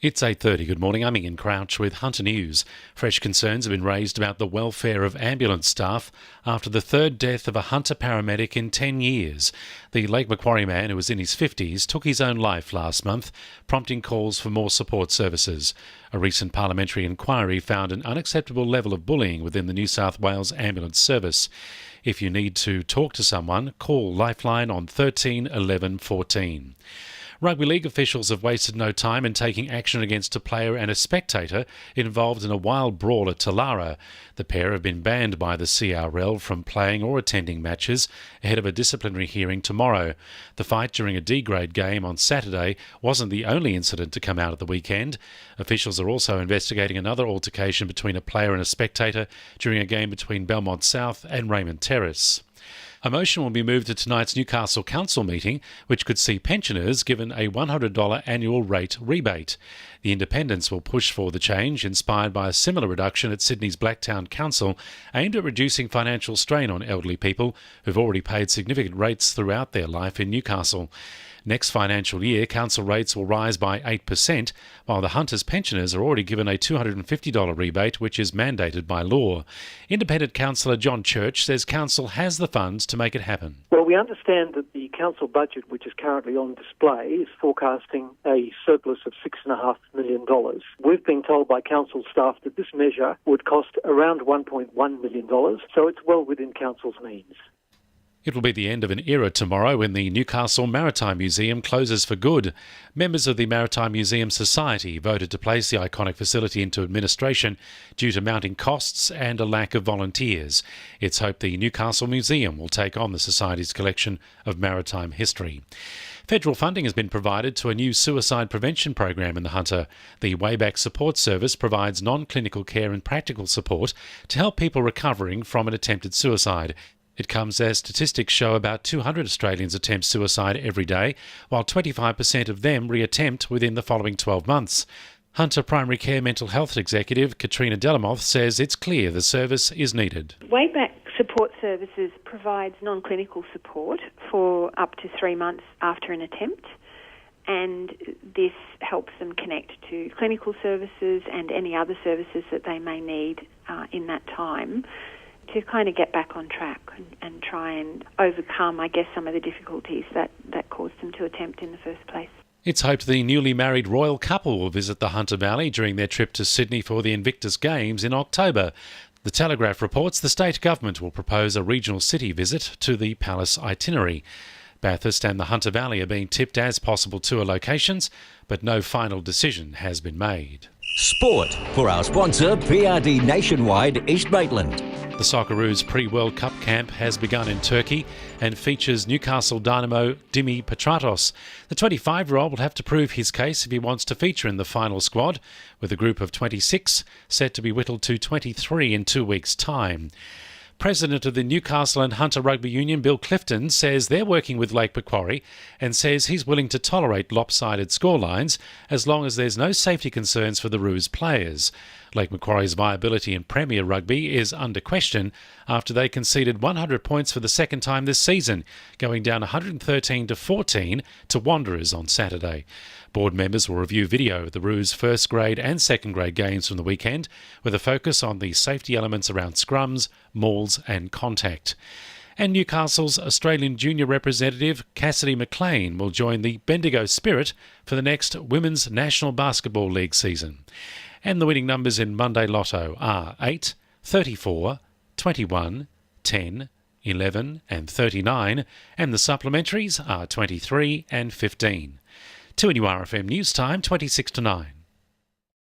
It's 8:30. Good morning. I'm Ian Crouch with Hunter News. Fresh concerns have been raised about the welfare of ambulance staff after the third death of a Hunter paramedic in 10 years. The Lake Macquarie man, who was in his 50s, took his own life last month, prompting calls for more support services. A recent parliamentary inquiry found an unacceptable level of bullying within the New South Wales Ambulance Service. If you need to talk to someone, call Lifeline on 13 11 14. Rugby league officials have wasted no time in taking action against a player and a spectator involved in a wild brawl at Talara. The pair have been banned by the CRL from playing or attending matches ahead of a disciplinary hearing tomorrow. The fight during a D-grade game on Saturday wasn't the only incident to come out of the weekend. Officials are also investigating another altercation between a player and a spectator during a game between Belmont South and Raymond Terrace. A motion will be moved to tonight's Newcastle Council meeting, which could see pensioners given a $100 annual rate rebate. The independents will push for the change, inspired by a similar reduction at Sydney's Blacktown Council, aimed at reducing financial strain on elderly people who've already paid significant rates throughout their life in Newcastle. Next financial year, council rates will rise by 8%, while the Hunters pensioners are already given a $250 rebate, which is mandated by law. Independent councillor John Church says council has the funds to make it happen. Well, we understand that the council budget, which is currently on display, is forecasting a surplus of $6.5 million. We've been told by council staff that this measure would cost around $1.1 million, so it's well within council's means. It will be the end of an era tomorrow when the Newcastle Maritime Museum closes for good. Members of the Maritime Museum Society voted to place the iconic facility into administration due to mounting costs and a lack of volunteers. It's hoped the Newcastle Museum will take on the Society's collection of maritime history. Federal funding has been provided to a new suicide prevention program in the Hunter. The Wayback Support Service provides non-clinical care and practical support to help people recovering from an attempted suicide. It comes as statistics show about 200 Australians attempt suicide every day, while 25% of them reattempt within the following 12 months. Hunter Primary Care Mental Health Executive Katrina Delamoth says it's clear the service is needed. Wayback Support Services provides non-clinical support for up to 3 months after an attempt, and this helps them connect to clinical services and any other services that they may need in that time, to kind of get back on track and try and overcome, I guess, some of the difficulties that caused them to attempt in the first place. It's hoped the newly married royal couple will visit the Hunter Valley during their trip to Sydney for the Invictus Games in October. The Telegraph reports the state government will propose a regional city visit to the palace itinerary. Bathurst and the Hunter Valley are being tipped as possible tour locations, but no final decision has been made. Sport for our sponsor, PRD Nationwide East Maitland. The Socceroos pre-World Cup camp has begun in Turkey and features Newcastle dynamo Dimi Petratos. The 25-year-old will have to prove his case if he wants to feature in the final squad, with a group of 26 set to be whittled to 23 in 2 weeks' time. President of the Newcastle and Hunter Rugby Union, Bill Clifton, says they're working with Lake Macquarie and says he's willing to tolerate lopsided scorelines as long as there's no safety concerns for the Roos players. Lake Macquarie's viability in Premier Rugby is under question after they conceded 100 points for the second time this season, going down 113-14 to Wanderers on Saturday. Board members will review video of the Roos first grade and second grade games from the weekend, with a focus on the safety elements around scrums, mauls and contact. And Newcastle's Australian junior representative Cassidy McLean will join the Bendigo Spirit for the next Women's National Basketball League season. And the winning numbers in Monday Lotto are 8, 34, 21, 10, 11 and 39, and the supplementaries are 23 and 15. 2NURFM News Time, 26 to 9.